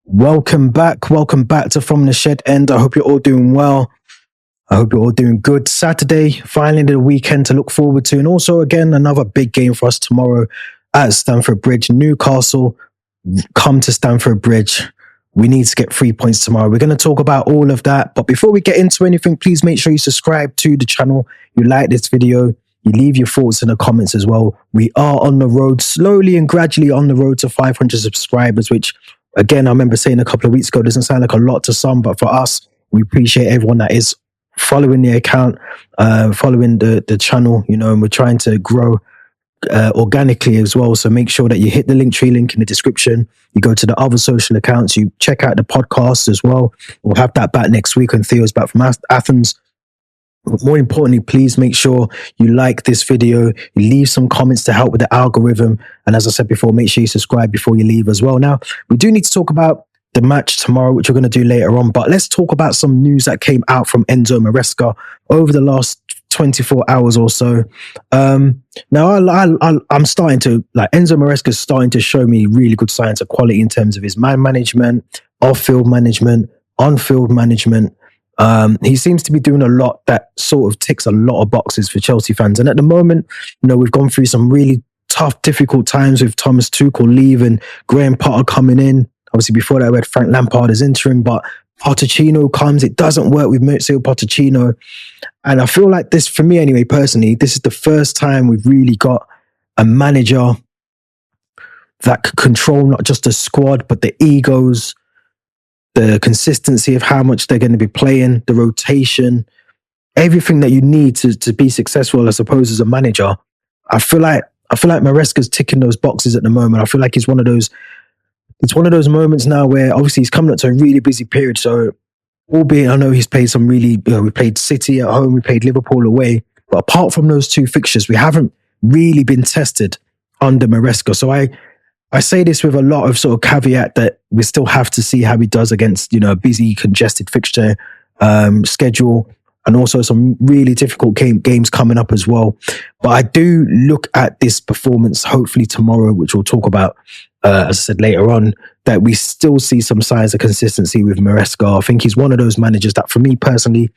Welcome back. Welcome back to From the Shed End. I hope you're all doing well. I hope you're all doing good. Saturday, finally the weekend to look forward to. And also, again, another big game for us tomorrow at Stamford Bridge. Newcastle, come to Stamford Bridge. We need to get 3 points tomorrow. We're going to talk about all of that. But before we get into anything, please make sure you subscribe to the channel. You like this video. You leave your thoughts in the comments as well. We are on the road, slowly and gradually on the road to 500 subscribers, which, again, I remember saying a couple of weeks ago, doesn't sound like a lot to some, but for us, we appreciate everyone that is following the account, following the channel, and we're trying to grow organically as well. So make sure that you hit the Linktree link in the description. You go to the other social accounts. You check out the podcast as well. We'll have that back next week when Theo's back from Athens. But more importantly, please make sure you like this video. You leave some comments to help with the algorithm. And as I said before, make sure you subscribe before you leave as well. Now, we do need to talk about the match tomorrow, which we're going to do later on. But let's talk about some news that came out from Enzo Maresca over the last 24 hours or so. Now, I'm starting to, Enzo Maresca is starting to show me really good signs of quality in terms of his man management, off-field management, on-field management. He seems to be doing a lot that sort of ticks a lot of boxes for Chelsea fans. And at the moment, we've gone through some really tough, difficult times with Thomas Tuchel leaving, Graham Potter coming in. Obviously, before that, we had Frank Lampard as interim, but Pochettino comes. It doesn't work with Mauricio Pochettino. And I feel like this, for me anyway, personally, this is the first time we've really got a manager that could control not just the squad, but the egos, the consistency of how much they're going to be playing, the rotation, everything that you need to be successful, I suppose, as a manager. I feel like Maresca's ticking those boxes at the moment. I feel like it's one of those moments now where obviously he's coming up to a really busy period. So, albeit I know he's played some really, we played City at home, we played Liverpool away, but apart from those two fixtures, we haven't really been tested under Maresca. So I say this with a lot of sort of caveat that we still have to see how he does against, a busy, congested fixture schedule, and also some really difficult games coming up as well. But I do look at this performance, hopefully tomorrow, which we'll talk about, as I said later on, that we still see some signs of consistency with Maresca. I think he's one of those managers that, for me personally,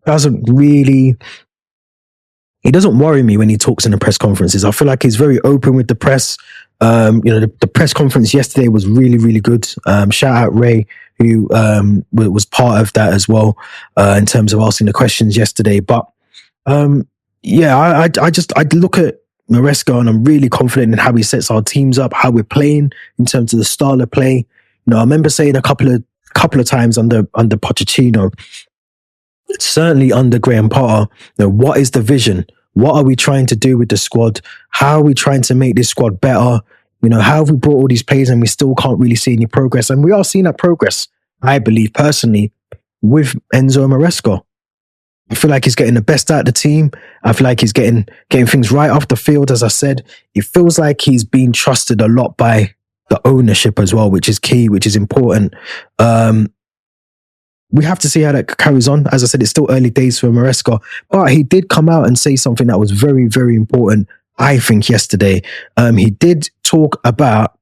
he doesn't worry me when he talks in the press conferences. I feel like he's very open with the press. The press conference yesterday was really, really good. Shout out Ray, who was part of that as well, in terms of asking the questions yesterday. But I look at Maresca and I'm really confident in how he sets our teams up, how we're playing in terms of the style of play. I remember saying a couple of times under Pochettino, certainly under Graham Potter, what is the vision? What are we trying to do with the squad? How are we trying to make this squad better? How have we brought all these players and we still can't really see any progress? And we are seeing that progress, I believe personally, with Enzo Maresca. I feel like he's getting the best out of the team. I feel like he's getting things right off the field. As I said, it feels like he's being trusted a lot by the ownership as well, which is key, which is important. We have to see how that carries on. As I said, it's still early days for Maresca, but he did come out and say something that was very, very important, I think, yesterday. He did talk about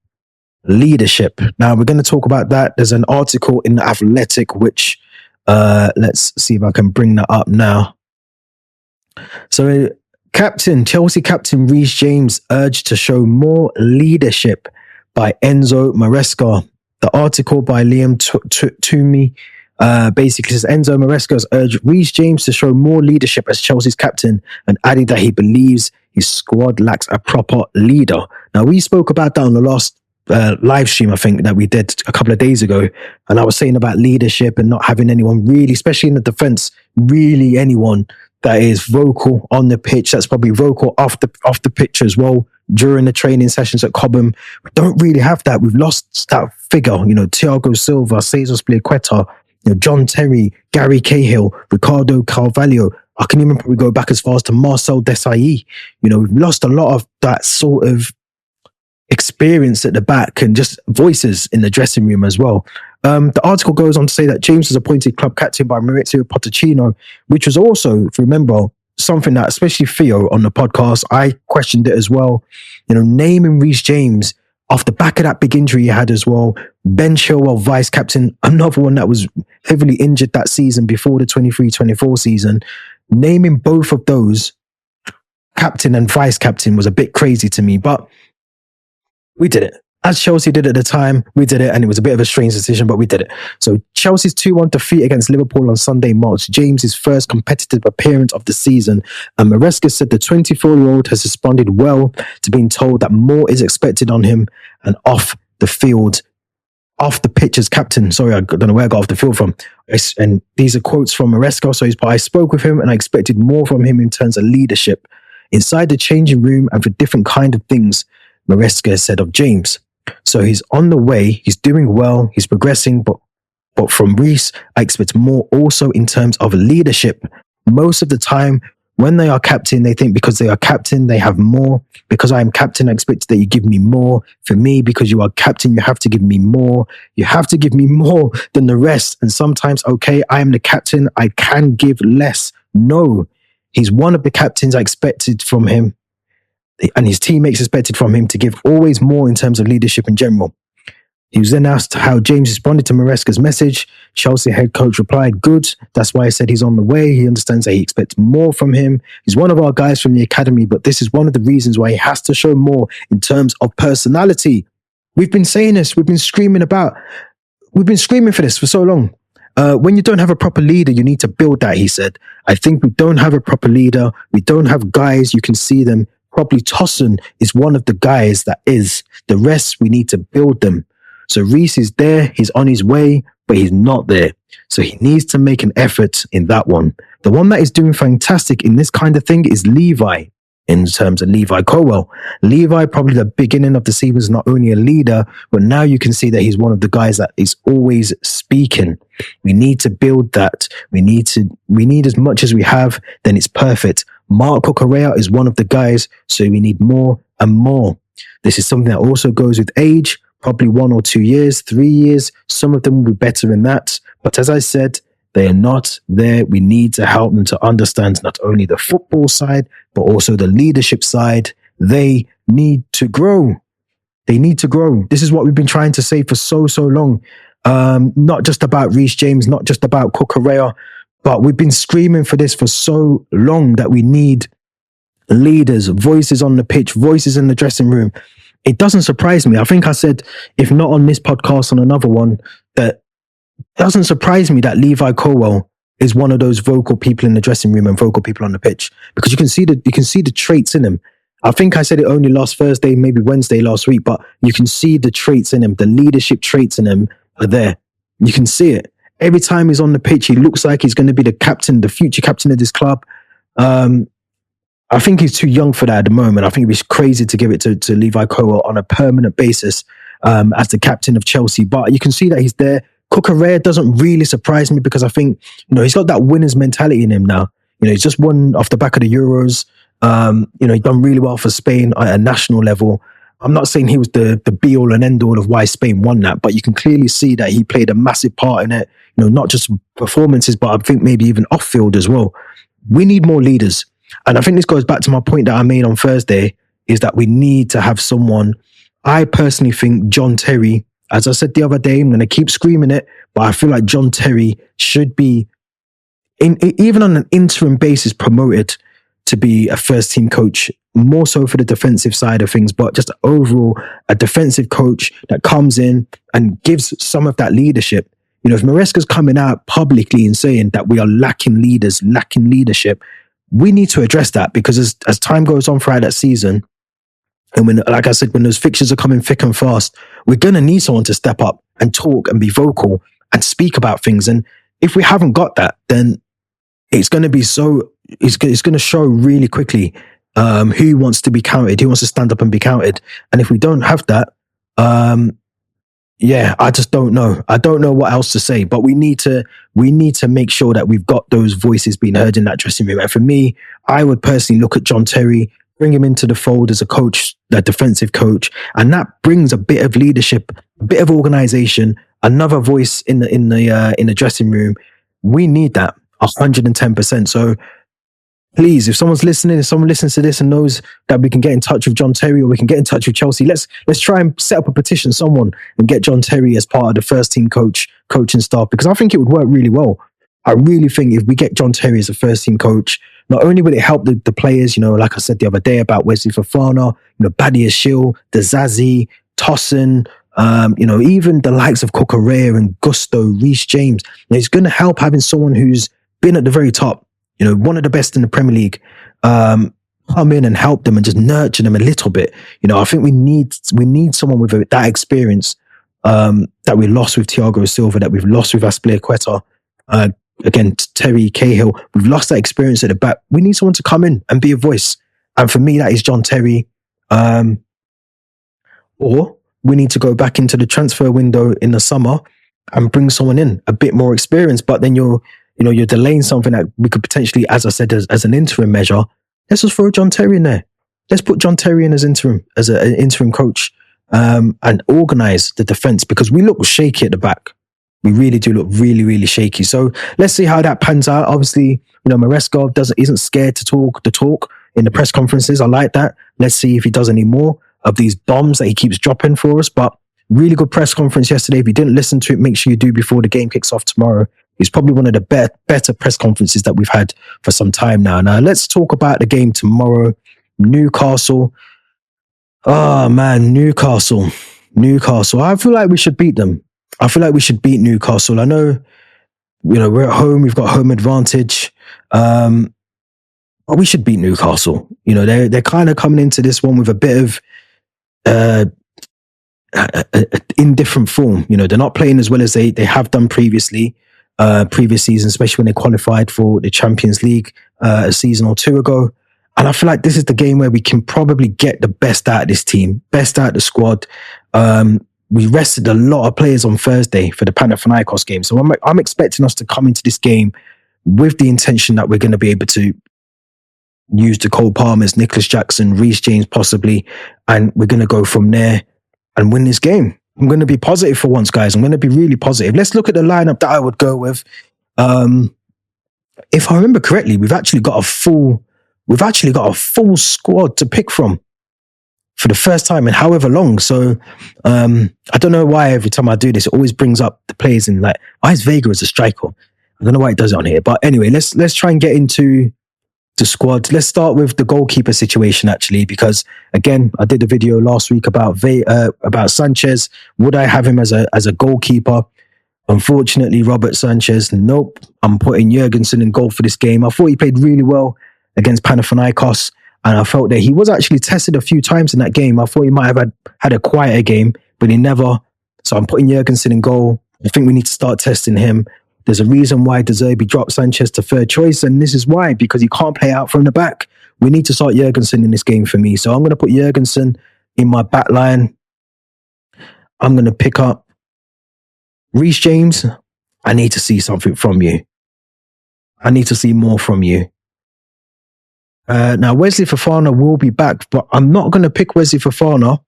leadership. Now, we're going to talk about that. There's an article in The Athletic, which, let's see if I can bring that up now. So, Chelsea captain Reece James urged to show more leadership by Enzo Maresca. The article by Liam Toomey basically says Enzo Maresca has urged Reece James to show more leadership as Chelsea's captain and added that he believes his squad lacks a proper leader. Now, we spoke about that on the last live stream, I think, that we did a couple of days ago. And I was saying about leadership and not having anyone really, especially in the defence, really anyone that is vocal on the pitch, that's probably vocal off the pitch as well during the training sessions at Cobham. We don't really have that. We've lost that figure, Thiago Silva, Cesar Spilicueta, John Terry, Gary Cahill, Ricardo Carvalho. I can even probably go back as far as to Marcel Desailly. We've lost a lot of that sort of experience at the back and just voices in the dressing room as well. The article goes on to say that James was appointed club captain by Mauricio Pochettino, which was also, if you remember, something that, especially Theo on the podcast, I questioned it as well. Naming Reece James Off the back of that big injury he had as well, Ben Chilwell, vice captain, another one that was heavily injured that season before the 23-24 season. Naming both of those captain and vice captain was a bit crazy to me, but we did it. As Chelsea did at the time, we did it, and it was a bit of a strange decision, but we did it. So Chelsea's 2-1 defeat against Liverpool on Sunday marks James' first competitive appearance of the season, and Maresca said the 24-year-old has responded well to being told that more is expected on him and off the field, off the pitch as captain. Sorry, I don't know where I got off the field from. And these are quotes from Maresca. So I spoke with him and I expected more from him in terms of leadership inside the changing room and for different kind of things, Maresca said of James. So he's on the way, he's doing well, he's progressing, but from Reece, I expect more also in terms of leadership. Most of the time, when they are captain, they think because they are captain, they have more. Because I am captain, I expect that you give me more. For me, because you are captain, you have to give me more. You have to give me more than the rest. And sometimes, okay, I am the captain, I can give less. No, he's one of the captains I expected from him, and his teammates expected from him to give always more in terms of leadership in general. He was then asked how James responded to Maresca's message. Chelsea head coach replied, good. That's why I said he's on the way. He understands that he expects more from him. He's one of our guys from the academy, but this is one of the reasons why he has to show more in terms of personality. We've been saying this. We've been screaming for this for so long. When you don't have a proper leader, you need to build that, he said. I think we don't have a proper leader. We don't have guys. You can see them. Probably Tosin is one of the guys that is. The rest, we need to build them. So Reece is there, he's on his way, but he's not there. So he needs to make an effort in that one. The one that is doing fantastic in this kind of thing is Levi, in terms of Levi Colwell. Levi, probably the beginning of the season, is not only a leader, but now you can see that he's one of the guys that is always speaking. We need to build that. We need as much as we have, then it's perfect. Marco Correa is one of the guys, so we need more and more. This is something that also goes with age, probably 1 or 2 years, 3 years. Some of them will be better than that. But as I said, they are not there. We need to help them to understand not only the football side, but also the leadership side. They need to grow. They need to grow. This is what we've been trying to say for so long. Not just about Reece James, not just about Correa, but we've been screaming for this for so long that we need leaders, voices on the pitch, voices in the dressing room. It doesn't surprise me. I think I said, if not on this podcast, on another one, that it doesn't surprise me that Levi Colwell is one of those vocal people in the dressing room and vocal people on the pitch, because you can see the traits in him. I think I said it only last Thursday, maybe Wednesday last week, but you can see the traits in him. The leadership traits in him are there. You can see it. Every time he's on the pitch, he looks like he's going to be the captain, the future captain of this club. I think he's too young for that at the moment. I think it'd be crazy to give it to Levi Colwell on a permanent basis as the captain of Chelsea. But you can see that he's there. Correa doesn't really surprise me, because I think, he's got that winner's mentality in him now. He's just won off the back of the Euros. He's done really well for Spain at a national level. I'm not saying he was the be-all and end-all of why Spain won that, but you can clearly see that he played a massive part in it. Not just performances, but I think maybe even off-field as well. We need more leaders. And I think this goes back to my point that I made on Thursday, is that we need to have someone. I personally think John Terry, as I said the other day, I'm going to keep screaming it, but I feel like John Terry should be, even on an interim basis, promoted to be a first-team coach, more so for the defensive side of things, but just overall a defensive coach that comes in and gives some of that leadership. If Maresca's coming out publicly and saying that we are lacking leaders, lacking leadership, we need to address that, because as time goes on throughout that season, and when, like I said, when those fixtures are coming thick and fast, we're going to need someone to step up and talk and be vocal and speak about things. And if we haven't got that, then it's going to be it's going to show really quickly who wants to be counted, who wants to stand up and be counted. And if we don't have that, I just don't know. I don't know what else to say, but we need to make sure that we've got those voices being heard in that dressing room. And for me, I would personally look at John Terry, bring him into the fold as a coach, a defensive coach, and that brings a bit of leadership, a bit of organization, another voice in the dressing room. We need that 110%. So Please, if someone's listening, if someone listens to this and knows that we can get in touch with John Terry or we can get in touch with Chelsea, let's try and set up a petition, someone, and get John Terry as part of the first team coaching staff, because I think it would work really well. I really think if we get John Terry as a first team coach, not only will it help the players, like I said the other day about Wesley Fofana, Badia Shil, Zazie, Tosin, even the likes of Cucurella and Gusto, Reece James. It's going to help having someone who's been at the very top, one of the best in the Premier League, come in and help them and just nurture them a little bit. I think we need someone with that experience that we lost with Thiago Silva, that we've lost with Aspilicueta. Again, Terry Cahill, we've lost that experience at the back. We need someone to come in and be a voice. And for me, that is John Terry. Or we need to go back into the transfer window in the summer and bring someone in a bit more experienced. But then you're delaying something that we could potentially, as I said, as an interim measure. Let's just throw John Terry in there. Let's put John Terry in as an interim coach, and organize the defense, because we look shaky at the back. We really do look really, really shaky. So let's see how that pans out. Obviously, Maresca isn't scared to talk the talk in the press conferences. I like that. Let's see if he does any more of these bombs that he keeps dropping for us. But really good press conference yesterday. If you didn't listen to it, make sure you do before the game kicks off tomorrow. It's probably one of the better press conferences that we've had for some time now. Now, let's talk about the game tomorrow. Newcastle. Oh, man, Newcastle. I feel like we should beat them. I feel like we should beat Newcastle. I know, we're at home. We've got home advantage. But we should beat Newcastle. They're kind of coming into this one with a bit of indifferent form. They're not playing as well as they have done previous season, especially when they qualified for the Champions League a season or two ago. And I feel like this is the game where we can probably get the best out of this team, best out of the squad. We rested a lot of players on Thursday for the Panathinaikos game. So I'm expecting us to come into this game with the intention that we're going to be able to use the Cole Palmers, Nicholas Jackson, Reece James possibly, and we're going to go from there and win this game. I'm going to be positive for once, guys. I'm going to be really positive. Let's look at the lineup that I would go with. If I remember correctly, we've actually got a full squad to pick from for the first time in however long. So I don't know why every time I do this, it always brings up the players in, like, why is Vega as a striker? I don't know why it does it on here. But anyway, let's try and get into the squad. Let's start with the goalkeeper situation, actually, because again, I did a video last week about Sanchez. Would I have him as a goalkeeper? Unfortunately, Robert Sanchez, nope. I'm putting Jurgensen in goal for this game. I thought he played really well against Panathinaikos, and I felt that he was actually tested a few times in that game. I thought he might have had a quieter game, but he never. So I'm putting Jurgensen in goal. I think we need to start testing him. There's a reason why De Zerbi dropped Sanchez to third choice, and this is why, because he can't play out from the back. We need to start Jurgensen in this game for me. So I'm going to put Jurgensen in my back line. I'm going to pick up Reece James. I need to see something from you. I need to see more from you. Now, Wesley Fofana will be back, but I'm not going to pick Wesley Fofana.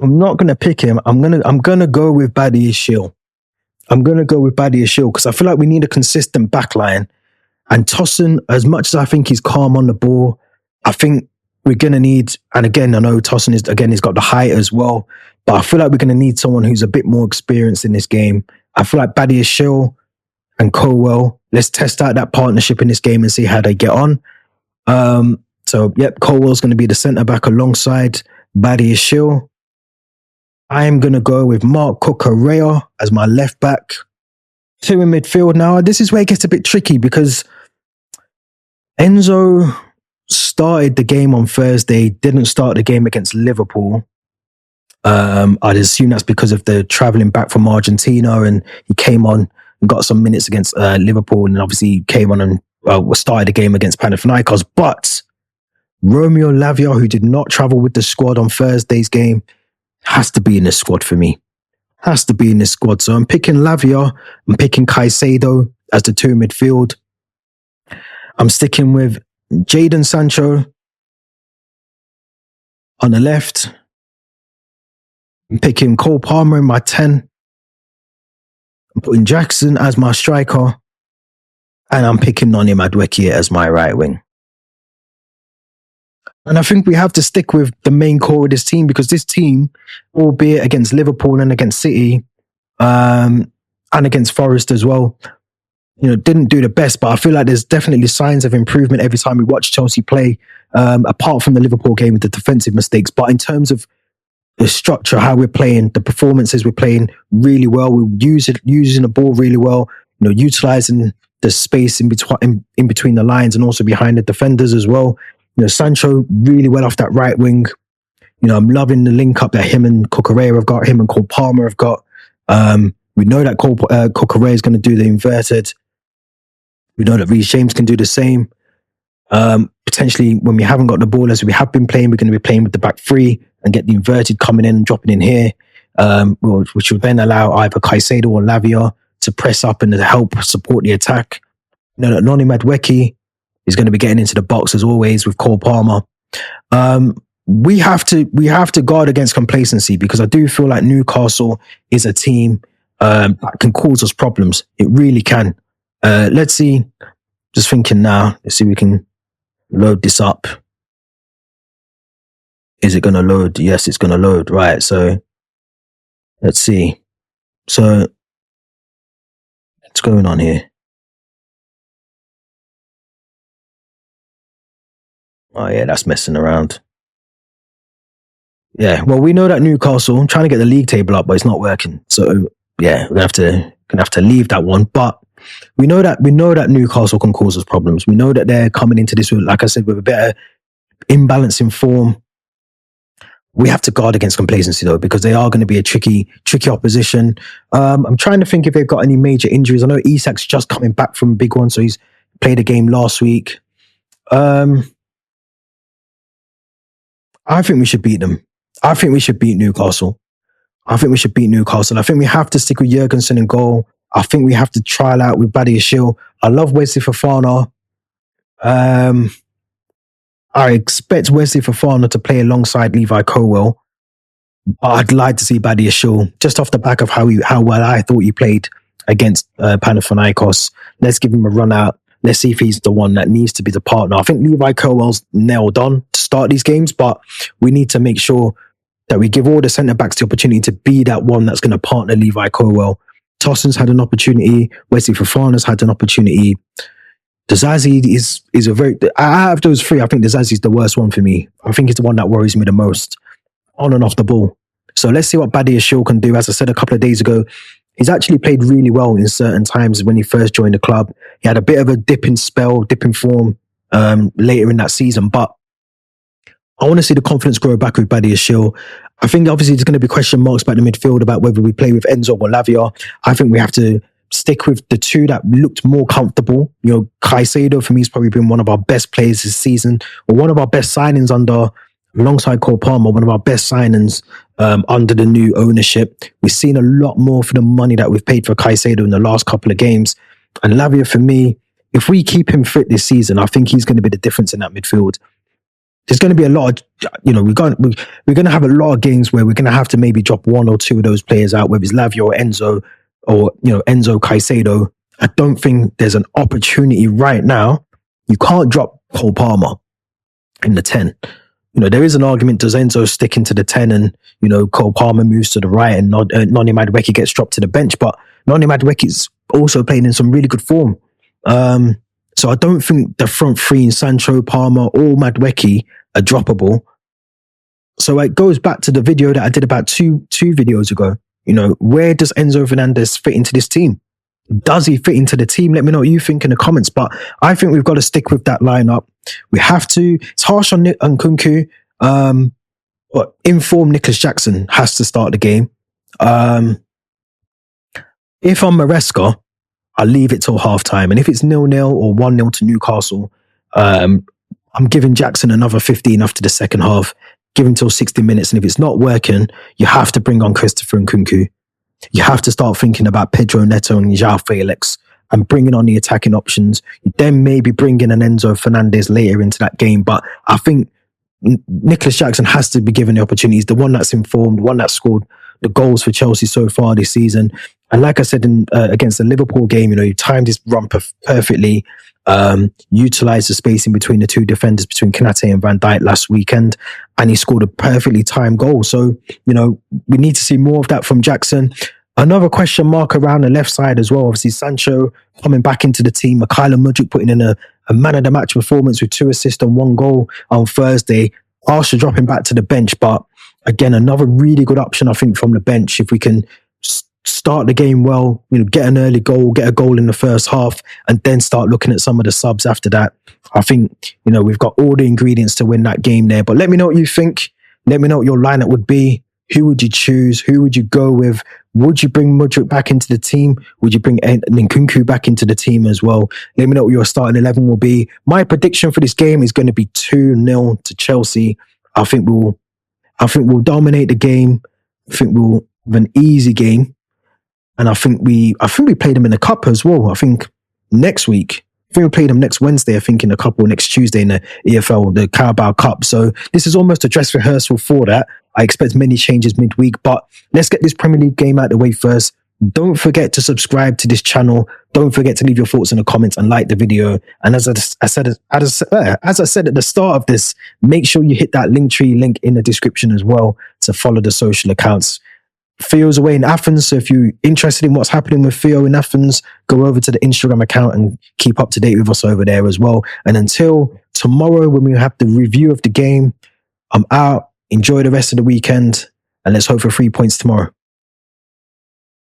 I'm not going to pick him. I'm going to go with Badia Shil. I'm going to go with Badia Shil because I feel like we need a consistent backline. And Tosin, as much as I think he's calm on the ball, I think we're going to need, and again, I know Tosin he's got the height as well, but I feel like we're going to need someone who's a bit more experienced in this game. I feel like Badia Shil and Colwell, let's test out that partnership in this game and see how they get on. Colwell's going to be the centre-back alongside Badia Shil. I'm going to go with Mark Cucurella as my left-back. Two in midfield. Now, this is where it gets a bit tricky because Enzo started the game on Thursday, didn't start the game against Liverpool. I'd assume that's because of the travelling back from Argentina, and he came on and got some minutes against Liverpool, and obviously came on and started the game against Panathinaikos. But Romeo Lavia, who did not travel with the squad on Thursday's game, has to be in this squad for me. Has to be in this squad. So I'm picking Lavia, I'm picking Caicedo as the two in midfield. I'm sticking with Jadon Sancho on the left. I'm picking Cole Palmer in my 10. I'm putting Jackson as my striker. and I'm picking Noni Madueke as my right wing. And I think we have to stick with the main core of this team, because this team, albeit against Liverpool and against City, and against Forest as well, didn't do the best. But I feel like there's definitely signs of improvement every time we watch Chelsea play, apart from the Liverpool game with the defensive mistakes. But in terms of the structure, how we're playing, the performances, we're playing really well. We're using the ball really well, utilizing the space in between the lines and also behind the defenders as well. Sancho really well off that right wing. I'm loving the link up that him and Cucurella have got, him and Cole Palmer have got. We know that Cucurella is going to do the inverted. We know that Reece James can do the same. Potentially, when we haven't got the ball as we have been playing, we're going to be playing with the back three and get the inverted coming in and dropping in here, which will then allow either Caicedo or Lavia to press up and to help support the attack. Noni Madueke is going to be getting into the box as always with Cole Palmer. We have to guard against complacency, because I do feel like Newcastle is a team that can cause us problems. It really can. Let's see. Just thinking now. Let's see if we can load this up. Is it going to load? Yes, it's going to load. Right. So let's see. So what's going on here? Oh yeah, that's messing around. Yeah, well, we know that Newcastle, I'm trying to get the league table up, but it's not working. So yeah, we're gonna have to leave that one. But we know that Newcastle can cause us problems. We know that they're coming into this with, like I said, with a better imbalance in form. We have to guard against complacency though, because they are going to be a tricky opposition. I'm trying to think if they've got any major injuries. I know Isak's just coming back from a big one, so he's played a game last week. I think we should beat them. I think we should beat Newcastle. I think we have to stick with Jurgensen in goal. I think we have to trial out with Badiashile. I love Wesley Fofana. I expect Wesley Fofana to play alongside Levi Colwill. I'd like to see Badiashile just off the back of how well I thought he played against Panathinaikos. Let's give him a run out. Let's see if he's the one that needs to be the partner. I think Levi Colwill's nailed on to start these games, but we need to make sure that we give all the centre-backs the opportunity to be that one that's going to partner Levi Colwill. Tossen's had an opportunity. Wesley Fofana's had an opportunity. Dezazi is a very... Out of those three, I think Dezazi's the worst one for me. I think it's the one that worries me the most on and off the ball. So let's see what Badiashile can do. As I said a couple of days ago, he's actually played really well in certain times when he first joined the club. He had a bit of a dip in form later in that season, but I want to see the confidence grow back with Badiashile. I think obviously there's going to be question marks about the midfield, about whether we play with Enzo or Lavia. I think we have to stick with the two that looked more comfortable. Caicedo for me has probably been one of our best players this season, or one of our best signings alongside Cole Palmer, one of our best signings under the new ownership. We've seen a lot more for the money that we've paid for Caicedo in the last couple of games. And Lavia, for me, if we keep him fit this season, I think he's going to be the difference in that midfield. There's going to be a lot of, we're going to have a lot of games where we're going to have to maybe drop one or two of those players out, whether it's Lavia or Enzo, or, Enzo Caicedo. I don't think there's an opportunity right now. You can't drop Cole Palmer in the 10. There is an argument, does Enzo stick into the 10 and, Cole Palmer moves to the right and Noni Madueke gets dropped to the bench, but Noni Madueke's also playing in some really good form. So I don't think the front three in Sancho, Palmer or Madueke are droppable. So it goes back to the video that I did about two videos ago. Where does Enzo Fernandez fit into this team? Does he fit into the team? Let me know what you think in the comments. But I think we've got to stick with that lineup. We have to. It's harsh on Nkunku, but informed Nicholas Jackson has to start the game. If I'm Maresca, I'll leave it till half-time. And if it's 0-0 or 1-0 to Newcastle, I'm giving Jackson another 15 after the second half. Give him till 60 minutes. And if it's not working, you have to bring on Christopher Nkunku. You have to start thinking about Pedro Neto and João Felix and bringing on the attacking options. You then maybe bring in an Enzo Fernandez later into that game. But I think Nicholas Jackson has to be given the opportunities. The one that's informed, one that scored the goals for Chelsea so far this season. And like I said against the Liverpool game, he timed his run perfectly, utilized the spacing between the two defenders, between Konate and Van Dijk last weekend, and he scored a perfectly timed goal. So, we need to see more of that from Jackson. Another question mark around the left side as well. Obviously, Sancho coming back into the team. Mikhailo Mudryk putting in a man of the match performance with 2 assists and 1 goal on Thursday. Arsenal dropping back to the bench, but again, another really good option, I think, from the bench. If we can start the game well, get an early goal, get a goal in the first half, and then start looking at some of the subs after that, I think, we've got all the ingredients to win that game there. But let me know what you think. Let me know what your lineup would be. Who would you choose? Who would you go with? Would you bring Mudryk back into the team? Would you bring Nkunku back into the team as well? Let me know what your starting 11 will be. My prediction for this game is going to be 2-0 to Chelsea. I think we'll dominate the game. I think we'll have an easy game. And I think we play them in the cup as well. I think next week. I think we play them next Wednesday, I think in the cup, or next Tuesday in the EFL, the Carabao Cup. So this is almost a dress rehearsal for that. I expect many changes midweek, but let's get this Premier League game out of the way first. Don't forget to subscribe to this channel. Don't forget to leave your thoughts in the comments and like the video. And as I said at the start of this, make sure you hit that Linktree link in the description as well to follow the social accounts. Theo's away in Athens, so if you're interested in what's happening with Theo in Athens, go over to the Instagram account and keep up to date with us over there as well. And until tomorrow, when we have the review of the game, I'm out. Enjoy the rest of the weekend, and let's hope for 3 points tomorrow.